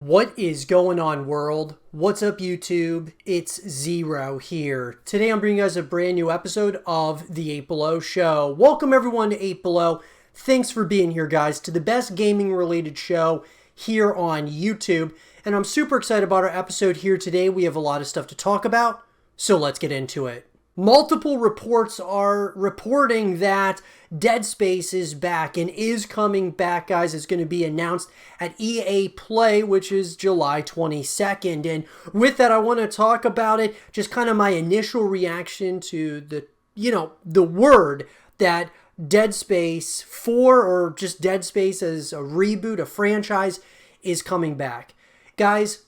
What is going on, world? What's up, YouTube? It's Zero here. Today I'm bringing you guys a brand new episode of The 8 Below Show. Welcome everyone to 8 Below. Thanks for being here, guys, to the best gaming related show here on YouTube. And I'm super excited about our episode here today. We have a lot of stuff to talk about, so let's get into it. Multiple reports are reporting that Dead Space is back and is coming back, guys. It's going to be announced at EA Play, which is July 22nd. And with that, I want to talk about it, just kind of my initial reaction to the word that Dead Space 4, or just Dead Space as a reboot, a franchise, is coming back. Guys,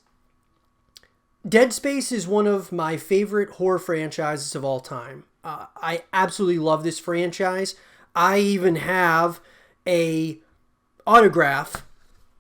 Dead Space is one of my favorite horror franchises of all time. I absolutely love this franchise. I even have a autograph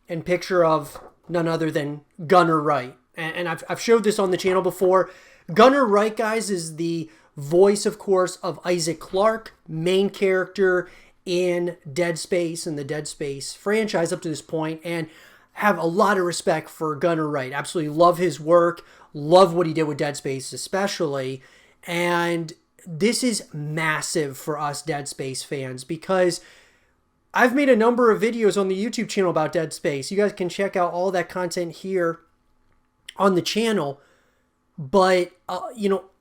and picture of none other than Gunnar Wright. And I've showed this on the channel before. Gunnar Wright, guys, is the voice, of course, of Isaac Clarke, main character in Dead Space and the Dead Space franchise up to this point. And have a lot of respect for Gunnar Wright. Absolutely love his work. Love what he did with Dead Space especially. And this is massive for us Dead Space fans because I've made a number of videos on the YouTube channel about Dead Space. You guys can check out all that content here on the channel. But,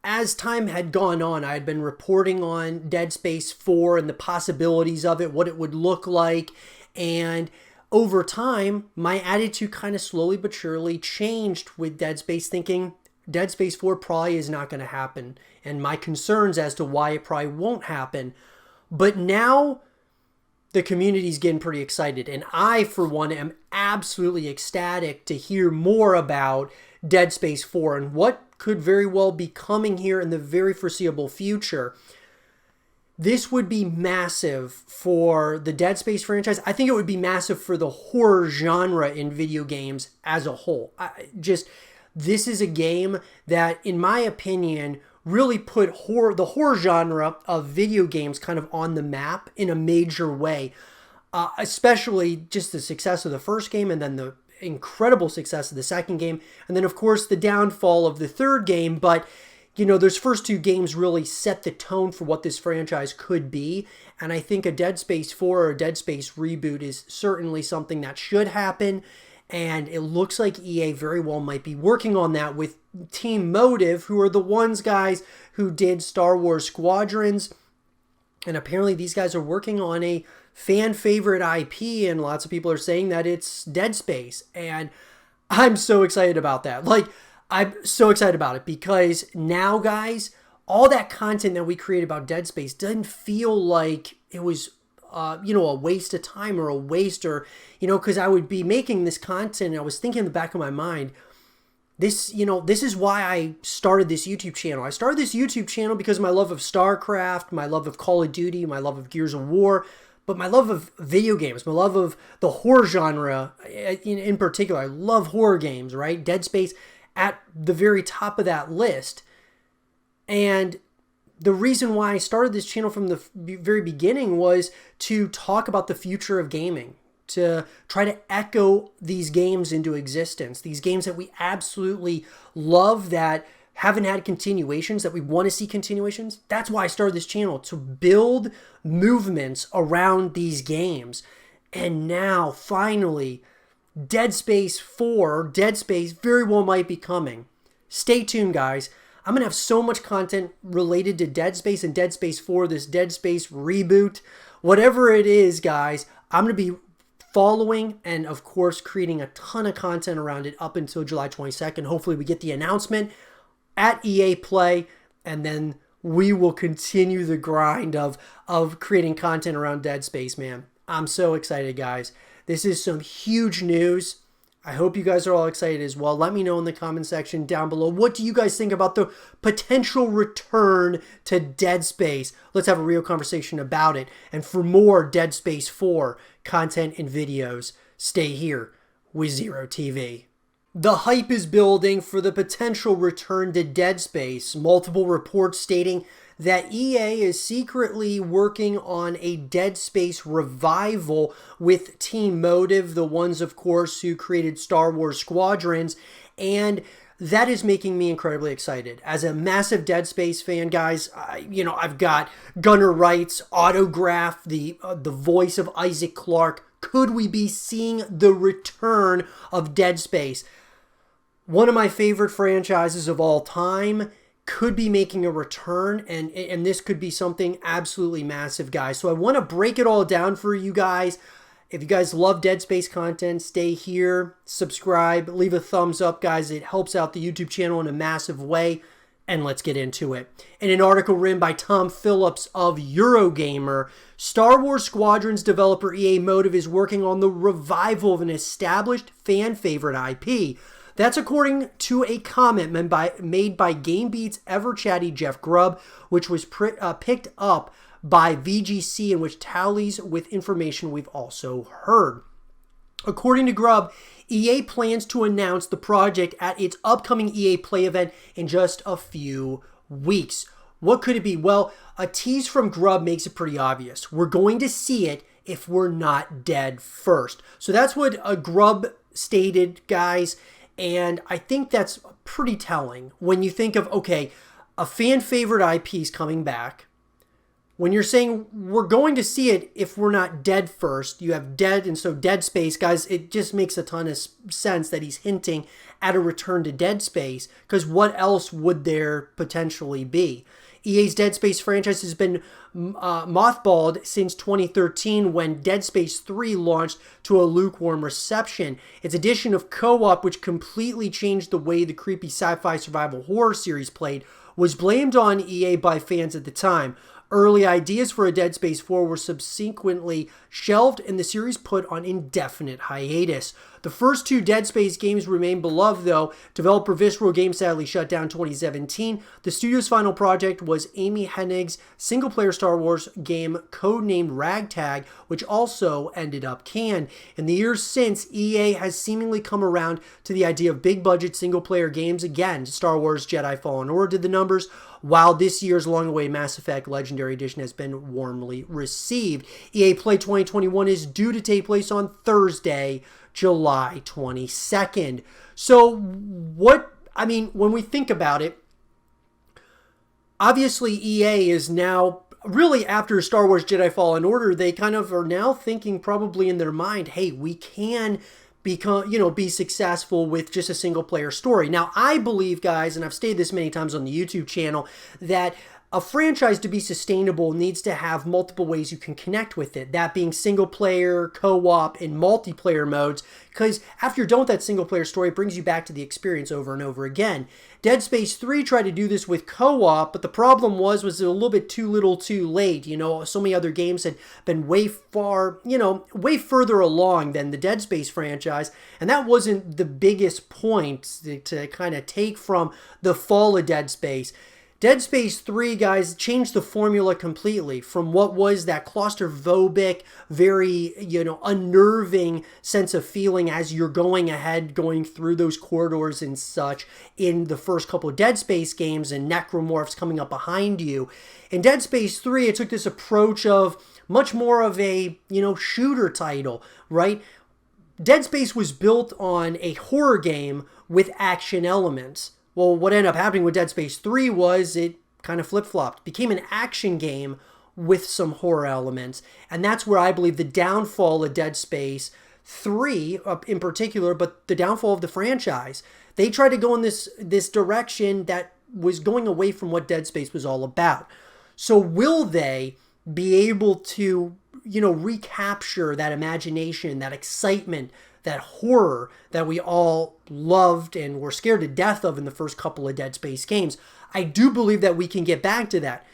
as time had gone on, I had been reporting on Dead Space 4 and the possibilities of it, what it would look like. And over time, my attitude kind of slowly but surely changed with Dead Space, thinking Dead Space 4 probably is not going to happen, and my concerns as to why it probably won't happen. But now the community's getting pretty excited, and I, for one, am absolutely ecstatic to hear more about Dead Space 4 and what could very well be coming here in the very foreseeable future. This would be massive for the Dead Space franchise. I think it would be massive for the horror genre in video games as a whole. This is a game that, in my opinion, really put the horror genre of video games kind of on the map in a major way. Especially just the success of the first game and then the incredible success of the second game. And then, of course, the downfall of the third game. But those first two games really set the tone for what this franchise could be. And I think a Dead Space 4 or a Dead Space reboot is certainly something that should happen. And it looks like EA very well might be working on that with Team Motive, who are the ones guys who did Star Wars Squadrons. And apparently these guys are working on a fan favorite IP, and lots of people are saying that it's Dead Space. And I'm so excited about that. I'm so excited about it because now, guys, all that content that we create about Dead Space doesn't feel like it was, a waste of time or a waste because I would be making this content and I was thinking in the back of my mind, this is why I started this YouTube channel. I started this YouTube channel because of my love of StarCraft, my love of Call of Duty, my love of Gears of War, but my love of video games, my love of the horror genre in particular. I love horror games, right? Dead Space at the very top of that list. And the reason why I started this channel from the very beginning was to talk about the future of gaming, to try to echo these games into existence, these games that we absolutely love that haven't had continuations, that we want to see continuations. That's why I started this channel, to build movements around these games. And now, finally, Dead Space 4, Dead Space very well might be coming. Stay tuned, guys. I'm going to have so much content related to Dead Space and Dead Space 4, this Dead Space reboot. Whatever it is, guys, I'm going to be following and, of course, creating a ton of content around it up until July 22nd. Hopefully, we get the announcement at EA Play, and then we will continue the grind of creating content around Dead Space, man. I'm so excited, guys. This is some huge news. I hope you guys are all excited as well. Let me know in the comment section down below. What do you guys think about the potential return to Dead Space? Let's have a real conversation about it. And for more Dead Space 4 content and videos, stay here with Zero TV. The hype is building for the potential return to Dead Space. Multiple reports stating that EA is secretly working on a Dead Space revival with Team Motive, the ones, of course, who created Star Wars Squadrons, and that is making me incredibly excited. As a massive Dead Space fan, guys, I've got Gunnar Wright's autograph, the voice of Isaac Clarke. Could we be seeing the return of Dead Space? One of my favorite franchises of all time could be making a return, and this could be something absolutely massive, guys. So I want to break it all down for you guys. If you guys love Dead Space content, stay here, subscribe, leave a thumbs up, guys. It helps out the YouTube channel in a massive way. And let's get into it. In an article written by Tom Phillips of Eurogamer, Star Wars Squadrons developer EA Motive is working on the revival of an established fan favorite IP. That's according to a comment made by GameBeat's ever-chatty Jeff Grubb, which was picked up by VGC, and which tallies with information we've also heard. According to Grubb, EA plans to announce the project at its upcoming EA Play event in just a few weeks. What could it be? Well, a tease from Grubb makes it pretty obvious. We're going to see it if we're not dead first. So that's what Grubb stated, guys, and I think that's pretty telling when you think of, okay, a fan favorite IP is coming back. When you're saying we're going to see it if we're not dead first, you have dead, and so Dead Space, guys, it just makes a ton of sense that he's hinting at a return to Dead Space, because what else would there potentially be? EA's Dead Space franchise has been mothballed since 2013 when Dead Space 3 launched to a lukewarm reception. Its addition of co-op, which completely changed the way the creepy sci-fi survival horror series played, was blamed on EA by fans at the time. Early ideas for a Dead Space 4 were subsequently shelved and the series put on indefinite hiatus. The first two Dead Space games remain beloved, though. Developer Visceral Games sadly shut down in 2017. The studio's final project was Amy Hennig's single-player Star Wars game codenamed Ragtag, which also ended up canned. In the years since, EA has seemingly come around to the idea of big-budget single-player games again. Star Wars Jedi Fallen Order did the numbers, while this year's long-awaited Mass Effect Legendary Edition has been warmly received. EA Play 2021 is due to take place on Thursday, July 22nd. So when we think about it, obviously EA is now, really after Star Wars Jedi Fallen Order, they kind of are now thinking probably in their mind, hey, we can be successful with just a single player story. Now, I believe, guys, and I've stated this many times on the YouTube channel, that a franchise to be sustainable needs to have multiple ways you can connect with it. That being single player, co-op, and multiplayer modes. Because after you're done with that single player story, it brings you back to the experience over and over again. Dead Space 3 tried to do this with co-op, but the problem was a little bit too little too late. So many other games had been way further along than the Dead Space franchise. And that wasn't the biggest point to kind of take from the fall of Dead Space. Dead Space 3, guys, changed the formula completely from what was that claustrophobic, very, unnerving sense of feeling as you're going through those corridors and such in the first couple of Dead Space games and necromorphs coming up behind you. In Dead Space 3, it took this approach of much more of a, shooter title, right? Dead Space was built on a horror game with action elements. Well, what ended up happening with Dead Space 3 was it kind of flip-flopped. It became an action game with some horror elements. And that's where I believe the downfall of Dead Space 3 in particular, but the downfall of the franchise. They tried to go in this direction that was going away from what Dead Space was all about. So will they be able to, recapture that imagination, that excitement, that horror that we all loved and were scared to death of in the first couple of Dead Space games? I do believe that we can get back to that.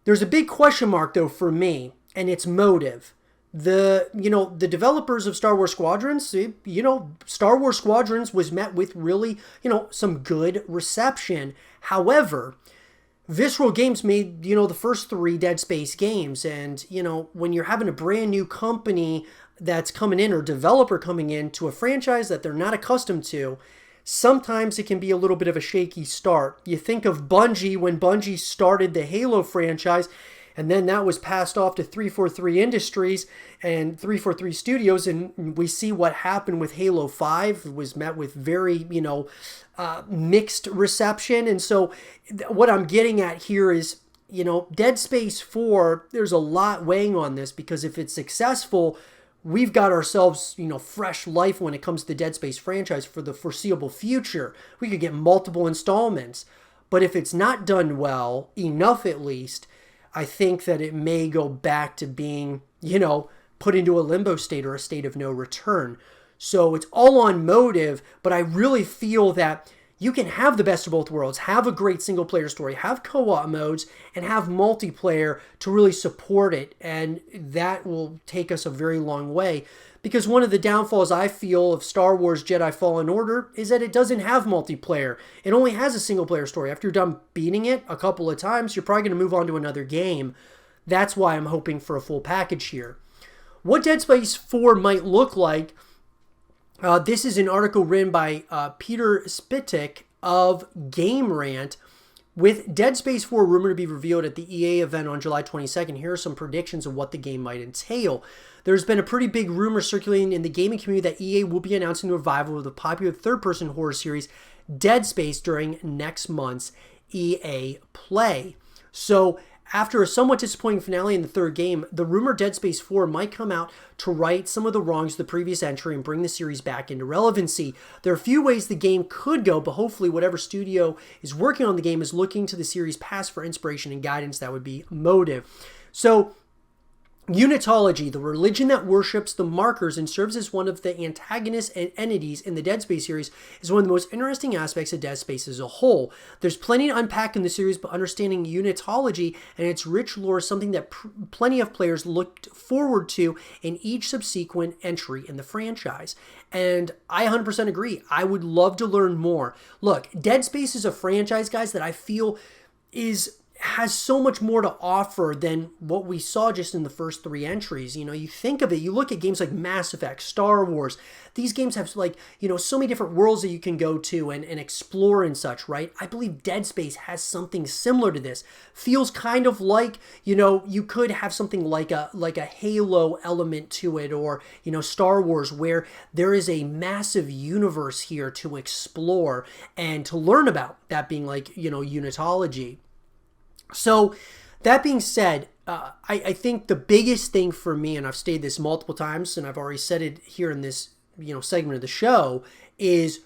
There's a big question mark, though, for me, and it's Motive. The developers of Star Wars Squadrons, Star Wars Squadrons was met with really, some good reception. However, Visceral Games made, the first 3 Dead Space games, and, when you're having a brand new company that's coming in, or developer coming in to a franchise that they're not accustomed to, sometimes it can be a little bit of a shaky start. You think of Bungie when Bungie started the Halo franchise, and then that was passed off to 343 Industries and 343 Studios, and we see what happened with Halo 5. It was met with very, mixed reception. And so what I'm getting at here is, Dead Space 4, there's a lot weighing on this, because if it's successful, we've got ourselves, fresh life when it comes to the Dead Space franchise for the foreseeable future. We could get multiple installments. But if it's not done well, enough at least, I think that it may go back to being, put into a limbo state or a state of no return. So it's all on motive, but I really feel that you can have the best of both worlds, have a great single player story, have co-op modes, and have multiplayer to really support it. And that will take us a very long way. Because one of the downfalls I feel of Star Wars Jedi Fallen Order is that it doesn't have multiplayer. It only has a single player story. After you're done beating it a couple of times, you're probably going to move on to another game. That's why I'm hoping for a full package here. What Dead Space 4 might look like, this is an article written by Peter Spitek of Game Rant. With Dead Space 4 rumored to be revealed at the EA event on July 22nd, here are some predictions of what the game might entail. There's been a pretty big rumor circulating in the gaming community that EA will be announcing a revival of the popular third-person horror series Dead Space during next month's EA Play. So, after a somewhat disappointing finale in the third game, the rumored Dead Space 4 might come out to right some of the wrongs of the previous entry and bring the series back into relevancy. There are a few ways the game could go, but hopefully whatever studio is working on the game is looking to the series past for inspiration and guidance. That would be motive. So, Unitology, the religion that worships the markers and serves as one of the antagonists and entities in the Dead Space series, is one of the most interesting aspects of Dead Space as a whole. There's plenty to unpack in the series, but understanding Unitology and its rich lore is something that plenty of players looked forward to in each subsequent entry in the franchise. And I 100% agree. I would love to learn more. Look, Dead Space is a franchise, guys, that I feel has so much more to offer than what we saw just in the first three entries. You think of it, you look at games like Mass Effect, Star Wars, these games have so many different worlds that you can go to and explore and such, right? I believe Dead Space has something similar to this. Feels kind of like, you could have something like a Halo element to it, or, Star Wars, where there is a massive universe here to explore and to learn about, that being Unitology. So, that being said, I think the biggest thing for me, and I've stated this multiple times, and I've already said it here in this segment of the show, is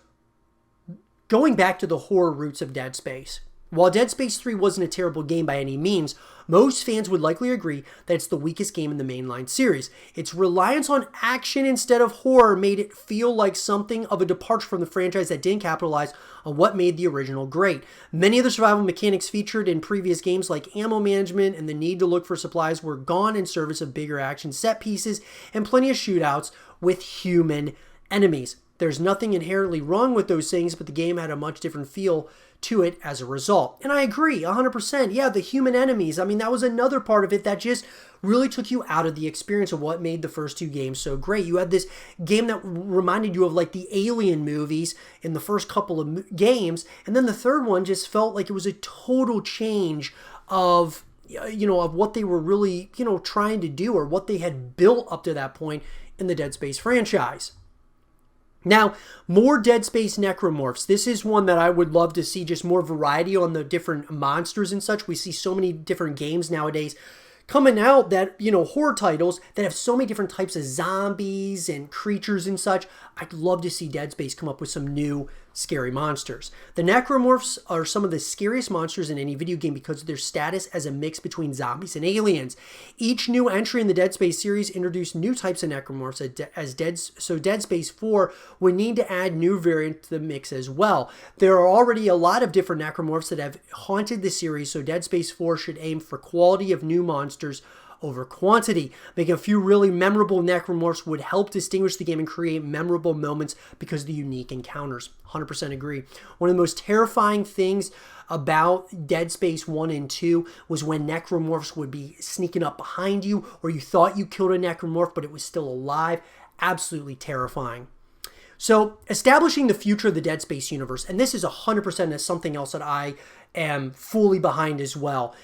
going back to the horror roots of Dead Space. While Dead Space 3 wasn't a terrible game by any means, most fans would likely agree that it's the weakest game in the mainline series. Its reliance on action instead of horror made it feel like something of a departure from the franchise that didn't capitalize on what made the original great. Many of the survival mechanics featured in previous games, like ammo management and the need to look for supplies, were gone in service of bigger action set pieces and plenty of shootouts with human enemies. There's nothing inherently wrong with those things, but the game had a much different feel to it as a result. And I agree, 100%. Yeah, the human enemies, that was another part of it that just really took you out of the experience of what made the first two games so great. You had this game that reminded you of the Alien movies in the first couple of games, and then the third one just felt like it was a total change of what they were really, trying to do, or what they had built up to that point in the Dead Space franchise. Now, more Dead Space Necromorphs. This is one that I would love to see, just more variety on the different monsters and such. We see so many different games nowadays coming out that, horror titles that have so many different types of zombies and creatures and such. I'd love to see Dead Space come up with some new scary monsters. The Necromorphs are some of the scariest monsters in any video game because of their status as a mix between zombies and aliens. Each new entry in the Dead Space series introduced new types of Necromorphs, so Dead Space 4 would need to add new variants to the mix as well. There are already a lot of different Necromorphs that have haunted the series, so Dead Space 4 should aim for quality of new monsters over quantity. Making a few really memorable Necromorphs would help distinguish the game and create memorable moments because of the unique encounters. 100% agree. One of the most terrifying things about Dead Space 1 and 2 was when Necromorphs would be sneaking up behind you, or you thought you killed a Necromorph but it was still alive. Absolutely terrifying. So, establishing the future of the Dead Space universe, and this is 100% something else that I am fully behind as well.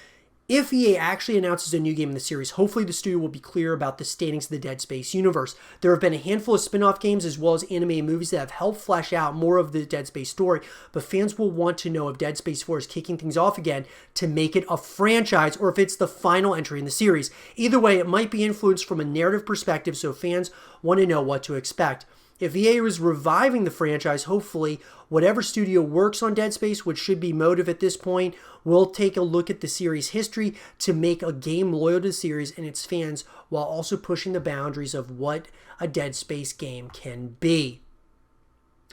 If EA actually announces a new game in the series, hopefully the studio will be clear about the standings of the Dead Space universe. There have been a handful of spin-off games as well as animated movies that have helped flesh out more of the Dead Space story, but fans will want to know if Dead Space 4 is kicking things off again to make it a franchise or if it's the final entry in the series. Either way, it might be influenced from a narrative perspective, so fans want to know what to expect. If EA is reviving the franchise, hopefully, whatever studio works on Dead Space, which should be Motive at this point, will take a look at the series' history to make a game loyal to the series and its fans while also pushing the boundaries of what a Dead Space game can be.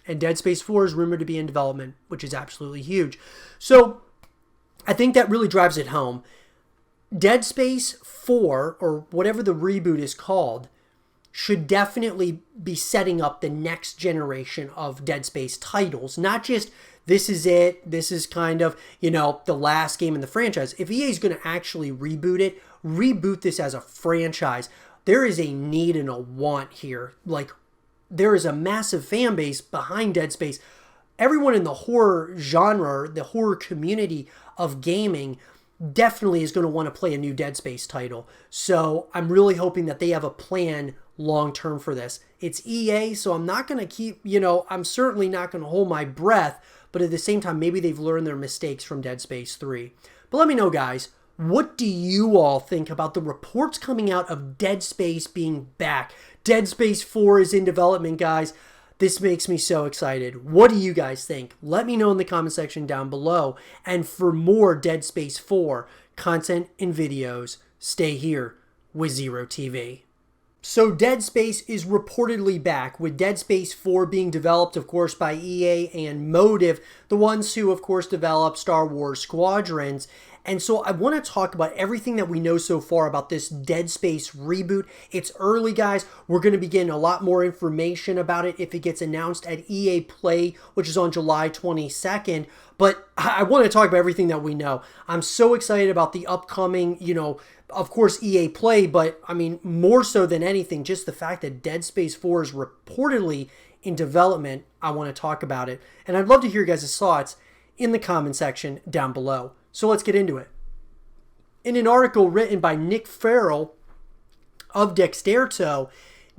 And Dead Space 4 is rumored to be in development, which is absolutely huge. So, I think that really drives it home. Dead Space 4, or whatever the reboot is called, should definitely be setting up the next generation of Dead Space titles. Not just, this is it, this is kind of, the last game in the franchise. If EA is going to actually reboot it, reboot this as a franchise. There is a need and a want here. Like, there is a massive fan base behind Dead Space. Everyone in the horror genre, the horror community of gaming, definitely is going to want to play a new Dead Space title. So I'm really hoping that they have a plan long term for this. It's EA, so I'm not going to keep, I'm certainly not going to hold my breath, but at the same time, maybe they've learned their mistakes from Dead Space 3. But let me know, guys, what do you all think about the reports coming out of Dead Space being back? Dead Space 4 is in development, guys. This makes me so excited. What do you guys think? Let me know in the comment section down below. And for more Dead Space 4 content and videos, stay here with Zero TV. So Dead Space is reportedly back, with Dead Space 4 being developed, of course, by EA and Motive, the ones who, of course, developed Star Wars Squadrons. And so I want to talk about everything that we know so far about this Dead Space reboot. It's early, guys. We're going to be getting a lot more information about it if it gets announced at EA Play, which is on July 22nd. But I want to talk about everything that we know. I'm so excited about the upcoming, of course, EA Play, but I mean, more so than anything, just the fact that Dead Space 4 is reportedly in development. I want to talk about it. And I'd love to hear your guys' thoughts in the comment section down below. So let's get into it. In an article written by Nick Farrell of Dexerto,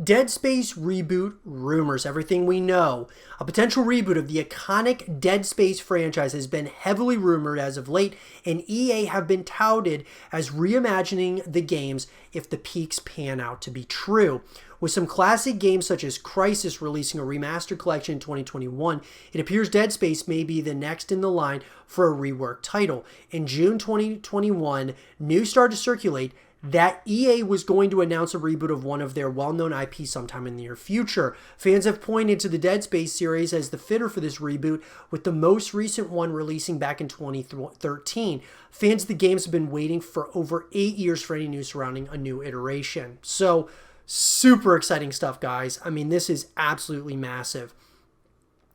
Dead Space reboot rumors, everything we know. A potential reboot of the iconic Dead Space franchise has been heavily rumored as of late, and EA have been touted as reimagining the games if the peaks pan out to be true. With some classic games such as Crysis releasing a remastered collection in 2021, it appears Dead Space may be the next in the line for a reworked title. In June 2021, news started to circulate that EA was going to announce a reboot of one of their well-known IPs sometime in the near future. Fans have pointed to the Dead Space series as the fitter for this reboot, with the most recent one releasing back in 2013. Fans of the games have been waiting for over 8 years for any news surrounding a new iteration. So, super exciting stuff, guys. I mean, this is absolutely massive.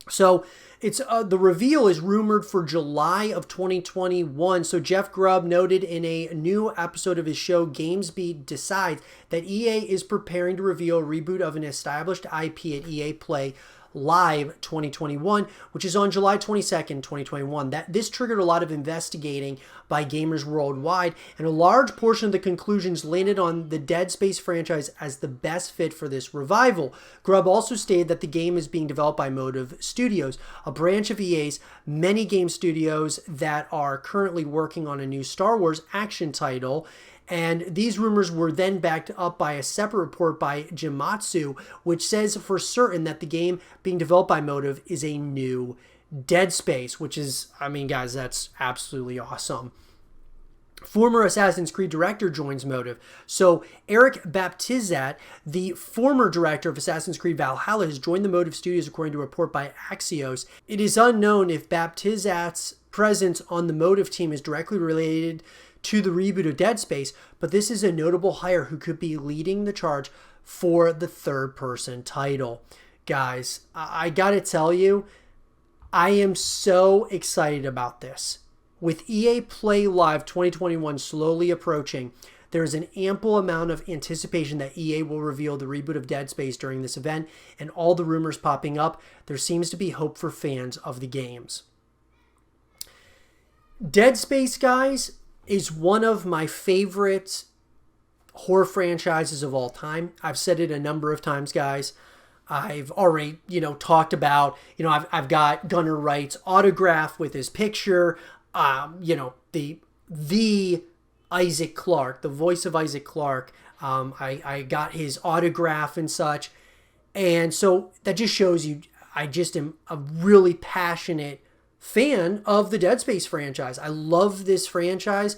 So it's the reveal is rumored for July of 2021. So Jeff Grubb noted in a new episode of his show GamesBeat Decides that EA is preparing to reveal a reboot of an established IP at EA Play Live 2021, which is on July 22nd, 2021. This triggered a lot of investigating by gamers worldwide, and a large portion of the conclusions landed on the Dead Space franchise as the best fit for this revival. Grubb also stated that the game is being developed by Motive Studios, a branch of EA's many game studios that are currently working on a new Star Wars action title. And these rumors were then backed up by a separate report by Gematsu, which says for certain that the game being developed by Motive is a new Dead Space, which is, I mean, guys, that's absolutely awesome. Former Assassin's Creed director joins Motive. So Eric Baptizat, the former director of Assassin's Creed Valhalla, has joined the Motive Studios according to a report by Axios. It is unknown if Baptizat's presence on the Motive team is directly related to the reboot of Dead Space, but this is a notable hire who could be leading the charge for the third-person title. Guys, I gotta tell you, I am so excited about this. With EA Play Live 2021 slowly approaching, There is an ample amount of anticipation that EA will reveal the reboot of Dead Space during this event, and all the rumors popping up, there seems to be hope for fans of the games. Dead Space, guys, is one of my favorite horror franchises of all time. I've said it a number of times, guys. I've already, talked about, I've got Gunnar Wright's autograph with his picture, the Isaac Clarke, the voice of Isaac Clarke. I got his autograph and such. And so that just shows you, I just am a really passionate fan of the Dead Space franchise. I love this franchise.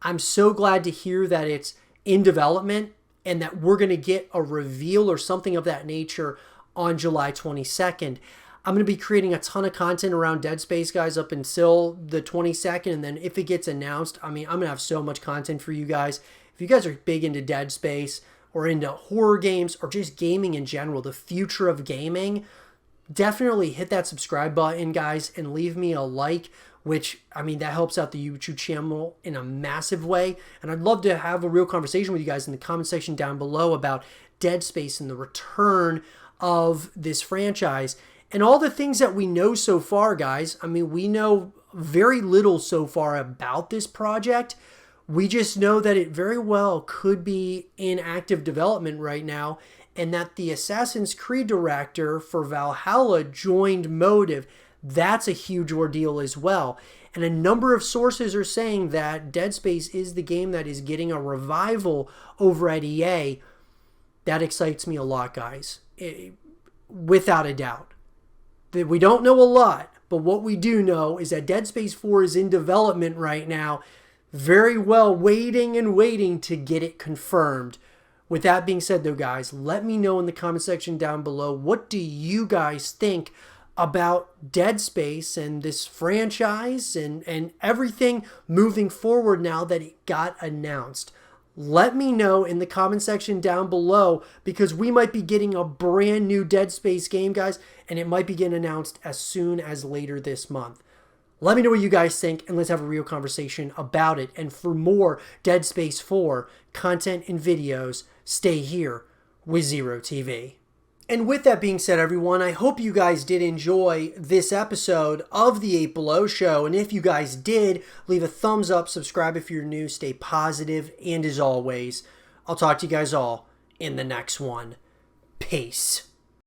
I'm so glad to hear that it's in development and that we're going to get a reveal or something of that nature on July 22nd. I'm going to be creating a ton of content around Dead Space, guys, up until the 22nd. And then if it gets announced, I'm going to have so much content for you guys. If you guys are big into Dead Space or into horror games or just gaming in general, the future of gaming, definitely hit that subscribe button, guys, and leave me a like, which, that helps out the YouTube channel in a massive way. And I'd love to have a real conversation with you guys in the comment section down below about Dead Space and the return of this franchise and all the things that we know so far, guys. We know very little so far about this project. We just know that it very well could be in active development right now, and that the Assassin's Creed director for Valhalla joined Motive. That's a huge ordeal as well. And a number of sources are saying that Dead Space is the game that is getting a revival over at EA. That excites me a lot, guys. Without a doubt. We don't know a lot, but what we do know is that Dead Space 4 is in development right now. Very well waiting to get it confirmed. With that being said, though, guys, let me know in the comment section down below, what do you guys think about Dead Space and this franchise and everything moving forward now that it got announced? Let me know in the comment section down below, because we might be getting a brand new Dead Space game, guys, and it might be getting announced as soon as later this month. Let me know what you guys think, and let's have a real conversation about it. And for more Dead Space 4 content and videos, stay here with Zero TV. And with that being said, everyone, I hope you guys did enjoy this episode of the 8 Below Show. And if you guys did, leave a thumbs up, subscribe if you're new, stay positive, and as always, I'll talk to you guys all in the next one. Peace.